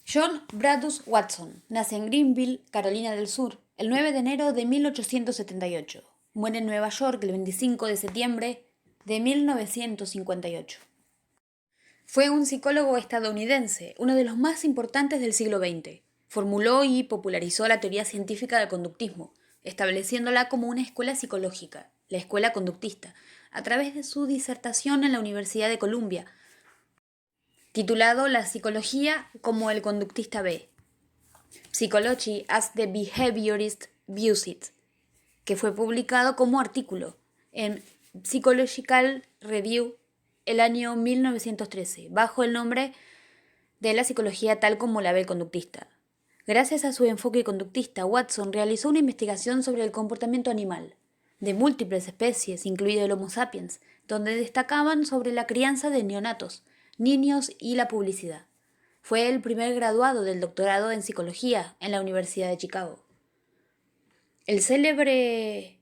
John Bradus Watson nace en Greenville, Carolina del Sur, el 9 de enero de 1878. Muere en Nueva York el 25 de septiembre de 1958. Fue un psicólogo estadounidense, uno de los más importantes del siglo XX. Formuló y popularizó la teoría científica del conductismo, estableciéndola como una escuela psicológica, la escuela conductista, a través de su disertación en la Universidad de Columbia, titulado La psicología como el conductista ve, Psychology as the Behaviorist Views It, que fue publicado como artículo en Psychological Review el año 1913, bajo el nombre de la psicología tal como la ve el conductista. Gracias a su enfoque conductista, Watson realizó una investigación sobre el comportamiento animal, de múltiples especies, incluido el Homo sapiens, donde destacaban sobre la crianza de neonatos, niños y la publicidad. Fue el primer graduado del doctorado en psicología en la Universidad de Chicago. Es célebre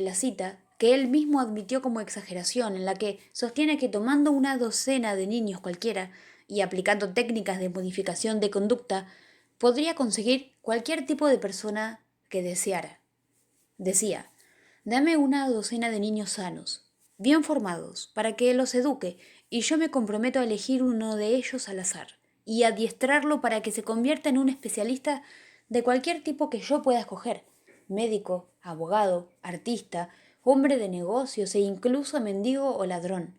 la cita que él mismo admitió como exageración, en la que sostiene que tomando una docena de niños cualquiera y aplicando técnicas de modificación de conducta, podría conseguir cualquier tipo de persona que deseara. Decía, dame una docena de niños sanos, bien formados, para que los eduque, y yo me comprometo a elegir uno de ellos al azar, y adiestrarlo para que se convierta en un especialista de cualquier tipo que yo pueda escoger, médico, abogado, artista, hombre de negocios e incluso mendigo o ladrón,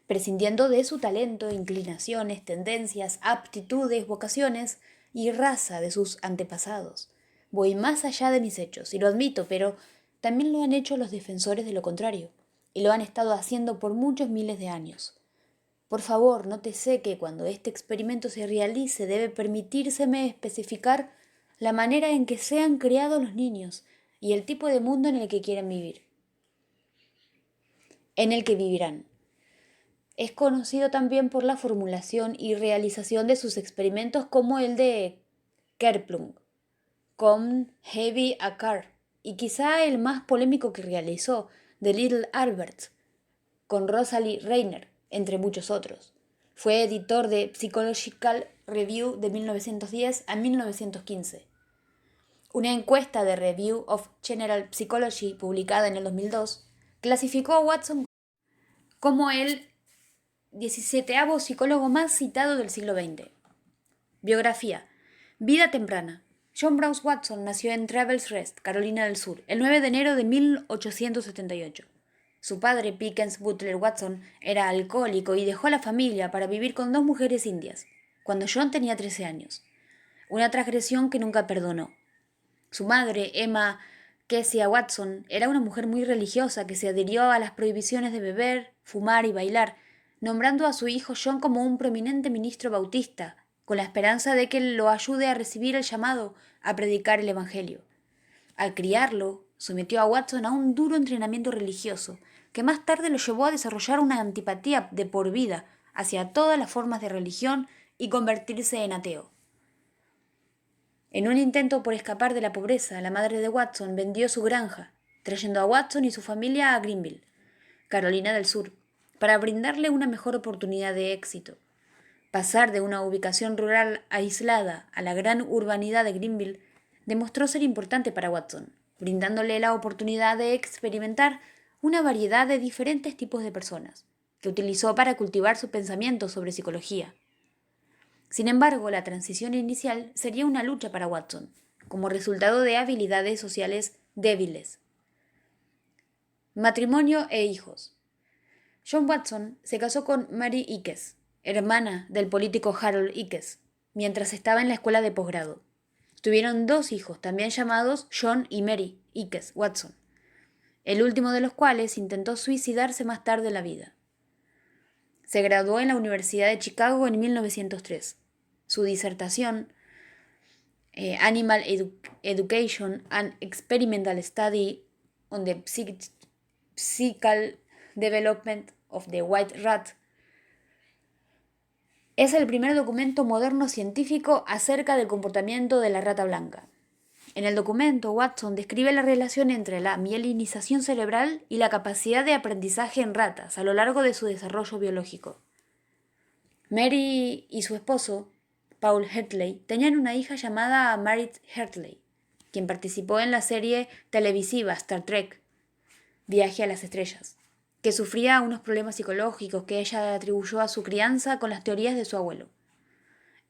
prescindiendo de su talento, inclinaciones, tendencias, aptitudes, vocaciones y raza de sus antepasados. Voy más allá de mis hechos, y lo admito, pero también lo han hecho los defensores de lo contrario, y lo han estado haciendo por muchos miles de años. Por favor, nótese que cuando este experimento se realice debe permitírseme especificar la manera en que sean criados los niños y el tipo de mundo en el que quieren vivir, en el que vivirán. Es conocido también por la formulación y realización de sus experimentos como el de Kerplunk, con Heavy Acar, y quizá el más polémico que realizó, de Little Albert, con Rosalie Reiner, entre muchos otros. Fue editor de Psychological Review de 1910 a 1915. Una encuesta de Review of General Psychology publicada en el 2002 clasificó a Watson como el 17º psicólogo más citado del siglo XX. Biografía. Vida temprana. John Browse Watson nació en Travel's Rest, Carolina del Sur, el 9 de enero de 1878. Su padre, Pickens Butler Watson, era alcohólico y dejó la familia para vivir con dos mujeres indias, cuando John tenía 13 años. Una transgresión que nunca perdonó. Su madre, Emma Kezia Watson, era una mujer muy religiosa que se adhirió a las prohibiciones de beber, fumar y bailar, nombrando a su hijo John como un prominente ministro bautista, con la esperanza de que lo ayude a recibir el llamado a predicar el Evangelio. Al criarlo, sometió a Watson a un duro entrenamiento religioso, que más tarde lo llevó a desarrollar una antipatía de por vida hacia todas las formas de religión y convertirse en ateo. En un intento por escapar de la pobreza, la madre de Watson vendió su granja, trayendo a Watson y su familia a Greenville, Carolina del Sur, para brindarle una mejor oportunidad de éxito. Pasar de una ubicación rural aislada a la gran urbanidad de Greenville demostró ser importante para Watson, brindándole la oportunidad de experimentar una variedad de diferentes tipos de personas, que utilizó para cultivar su pensamiento sobre psicología. Sin embargo, la transición inicial sería una lucha para Watson, como resultado de habilidades sociales débiles. Matrimonio e hijos. John Watson se casó con Mary Ickes, hermana del político Harold Ickes, mientras estaba en la escuela de posgrado. Tuvieron dos hijos, también llamados John y Mary Ickes Watson, el último de los cuales intentó suicidarse más tarde en la vida. Se graduó en la Universidad de Chicago en 1903. Su disertación, Animal Education and Experimental Study on the Psychical Development of the White Rat, es el primer documento moderno científico acerca del comportamiento de la rata blanca. En el documento, Watson describe la relación entre la mielinización cerebral y la capacidad de aprendizaje en ratas a lo largo de su desarrollo biológico. Mary y su esposo Paul Hartley, tenían una hija llamada Meredith Hartley, quien participó en la serie televisiva Star Trek, Viaje a las Estrellas, que sufría unos problemas psicológicos que ella atribuyó a su crianza con las teorías de su abuelo.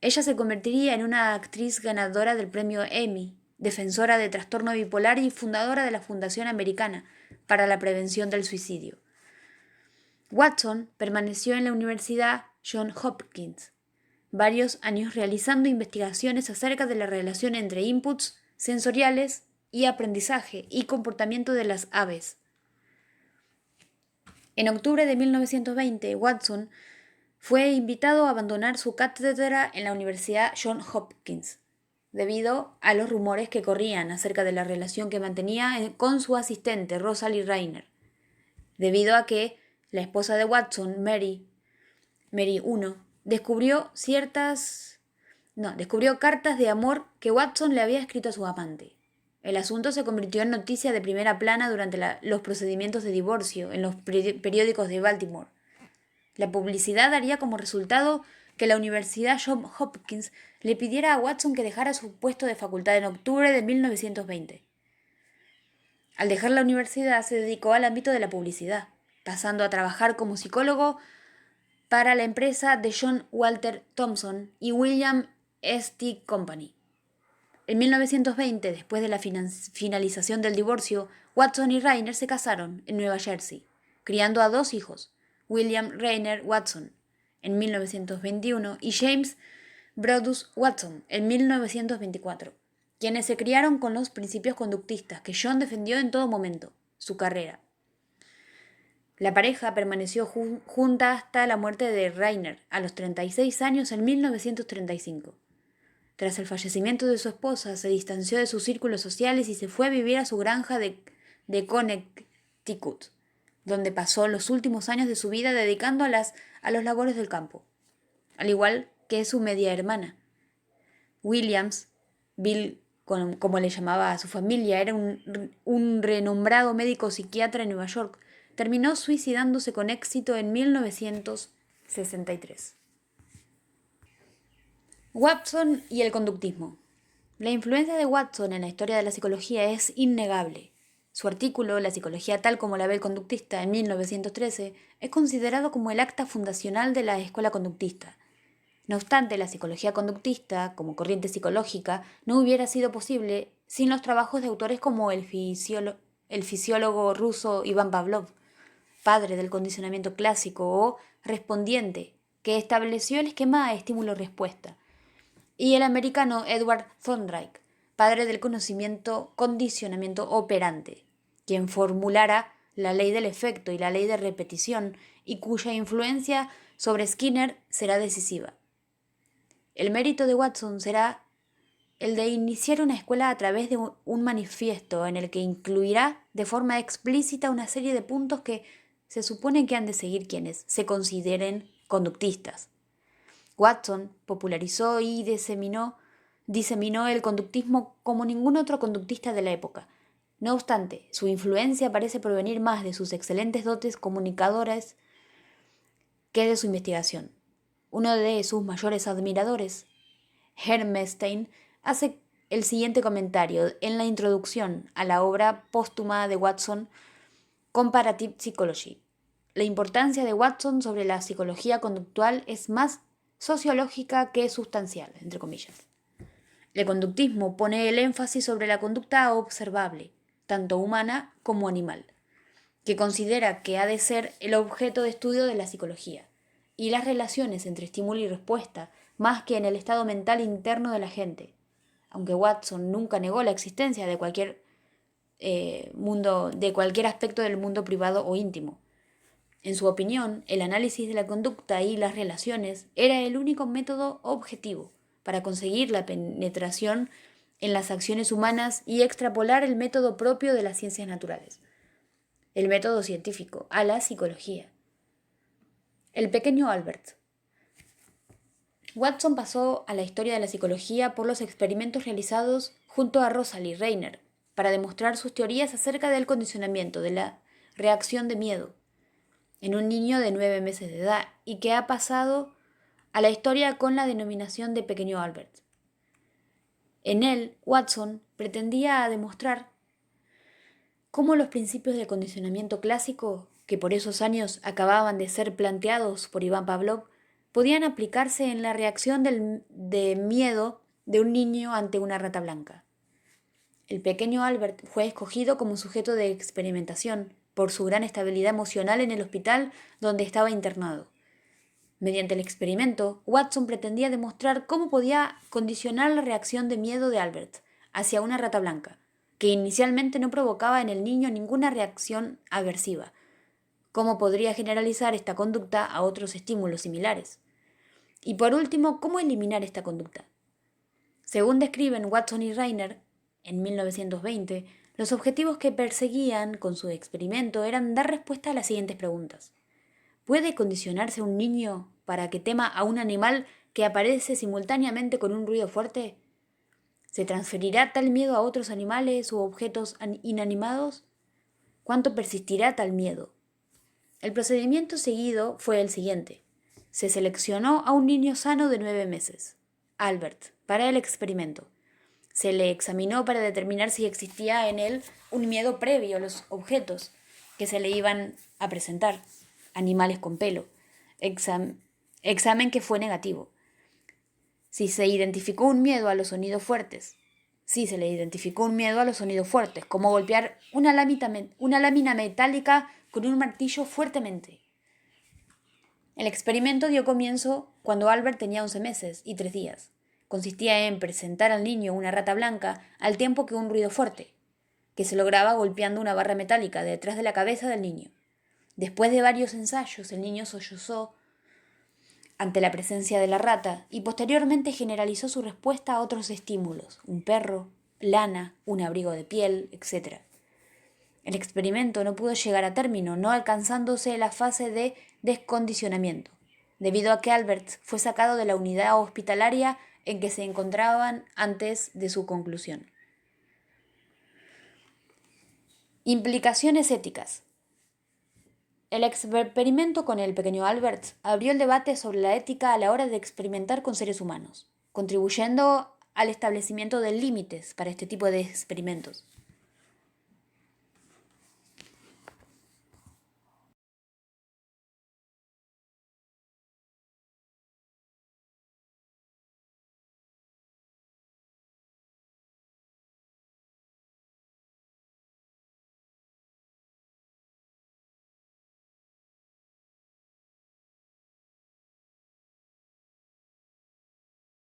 Ella se convertiría en una actriz ganadora del premio Emmy, defensora de trastorno bipolar y fundadora de la Fundación Americana para la Prevención del Suicidio. Watson permaneció en la Universidad Johns Hopkins varios años realizando investigaciones acerca de la relación entre inputs sensoriales y aprendizaje y comportamiento de las aves. En octubre de 1920, Watson fue invitado a abandonar su cátedra en la Universidad Johns Hopkins, debido a los rumores que corrían acerca de la relación que mantenía con su asistente Rosalie Rayner, debido a que la esposa de Watson, Mary I, descubrió cartas de amor que Watson le había escrito a su amante. El asunto se convirtió en noticia de primera plana durante los procedimientos de divorcio en los periódicos de Baltimore. La publicidad daría como resultado que la Universidad Johns Hopkins le pidiera a Watson que dejara su puesto de facultad en octubre de 1920. Al dejar la universidad se dedicó al ámbito de la publicidad, pasando a trabajar como psicólogo para la empresa de John Walter Thompson y William St. Company. En 1920, después de la finalización del divorcio, Watson y Rayner se casaron en Nueva Jersey, criando a dos hijos, William Rayner Watson en 1921 y James Brodus Watson en 1924, quienes se criaron con los principios conductistas que John defendió en todo momento, su carrera. La pareja permaneció junta hasta la muerte de Rayner a los 36 años en 1935. Tras el fallecimiento de su esposa, se distanció de sus círculos sociales y se fue a vivir a su granja de Connecticut, donde pasó los últimos años de su vida dedicando a los labores del campo, al igual que su media hermana. Williams, Bill, como le llamaba a su familia, era un renombrado médico psiquiatra en Nueva York. Terminó suicidándose con éxito en 1963. Watson y el conductismo. La influencia de Watson en la historia de la psicología es innegable. Su artículo, La psicología tal como la ve el conductista, en 1913, es considerado como el acta fundacional de la escuela conductista. No obstante, la psicología conductista, como corriente psicológica, no hubiera sido posible sin los trabajos de autores como el fisiólogo ruso Iván Pavlov, padre del condicionamiento clásico, o Respondiente, que estableció el esquema estímulo-respuesta, y el americano Edward Thorndike, padre del condicionamiento operante, quien formulara la ley del efecto y la ley de repetición y cuya influencia sobre Skinner será decisiva. El mérito de Watson será el de iniciar una escuela a través de un manifiesto en el que incluirá de forma explícita una serie de puntos que se supone que han de seguir quienes se consideren conductistas. Watson popularizó y diseminó el conductismo como ningún otro conductista de la época. No obstante, su influencia parece provenir más de sus excelentes dotes comunicadoras que de su investigación. Uno de sus mayores admiradores, Hermestein, hace el siguiente comentario en la introducción a la obra póstuma de Watson, Comparative Psychology. La importancia de Watson sobre la psicología conductual es más sociológica que sustancial, entre comillas. El conductismo pone el énfasis sobre la conducta observable, tanto humana como animal, que considera que ha de ser el objeto de estudio de la psicología, y las relaciones entre estímulo y respuesta, más que en el estado mental interno de la gente, aunque Watson nunca negó la existencia de cualquier aspecto del mundo privado o íntimo. En su opinión, el análisis de la conducta y las relaciones era el único método objetivo para conseguir la penetración en las acciones humanas y extrapolar el método propio de las ciencias naturales, el método científico, a la psicología. El pequeño Albert. Watson pasó a la historia de la psicología por los experimentos realizados junto a Rosalie Rayner para demostrar sus teorías acerca del condicionamiento de la reacción de miedo en un niño de 9 meses de edad y que ha pasado a la historia con la denominación de Pequeño Albert. En él, Watson pretendía demostrar cómo los principios del condicionamiento clásico, que por esos años acababan de ser planteados por Iván Pavlov, podían aplicarse en la reacción de miedo de un niño ante una rata blanca. El pequeño Albert fue escogido como sujeto de experimentación por su gran estabilidad emocional en el hospital donde estaba internado. Mediante el experimento, Watson pretendía demostrar cómo podía condicionar la reacción de miedo de Albert hacia una rata blanca, que inicialmente no provocaba en el niño ninguna reacción aversiva. ¿Cómo podría generalizar esta conducta a otros estímulos similares? Y por último, ¿cómo eliminar esta conducta? Según describen Watson y Reiner, en 1920, los objetivos que perseguían con su experimento eran dar respuesta a las siguientes preguntas. ¿Puede condicionarse un niño para que tema a un animal que aparece simultáneamente con un ruido fuerte? ¿Se transferirá tal miedo a otros animales u objetos inanimados? ¿Cuánto persistirá tal miedo? El procedimiento seguido fue el siguiente. Se seleccionó a un niño sano de 9 meses, Albert, para el experimento. Se le examinó para determinar si existía en él un miedo previo a los objetos que se le iban a presentar, animales con pelo. Examen que fue negativo. Si se identificó un miedo a los sonidos fuertes. Sí, se le identificó un miedo a los sonidos fuertes, como golpear una lámina metálica con un martillo fuertemente. El experimento dio comienzo cuando Albert tenía 11 meses y 3 días. Consistía en presentar al niño una rata blanca al tiempo que un ruido fuerte, que se lograba golpeando una barra metálica detrás de la cabeza del niño. Después de varios ensayos, el niño sollozó ante la presencia de la rata y posteriormente generalizó su respuesta a otros estímulos, un perro, lana, un abrigo de piel, etc. El experimento no pudo llegar a término, no alcanzándose la fase de descondicionamiento, debido a que Albert fue sacado de la unidad hospitalaria en que se encontraban antes de su conclusión. Implicaciones éticas. El experimento con el pequeño Albert abrió el debate sobre la ética a la hora de experimentar con seres humanos, contribuyendo al establecimiento de límites para este tipo de experimentos.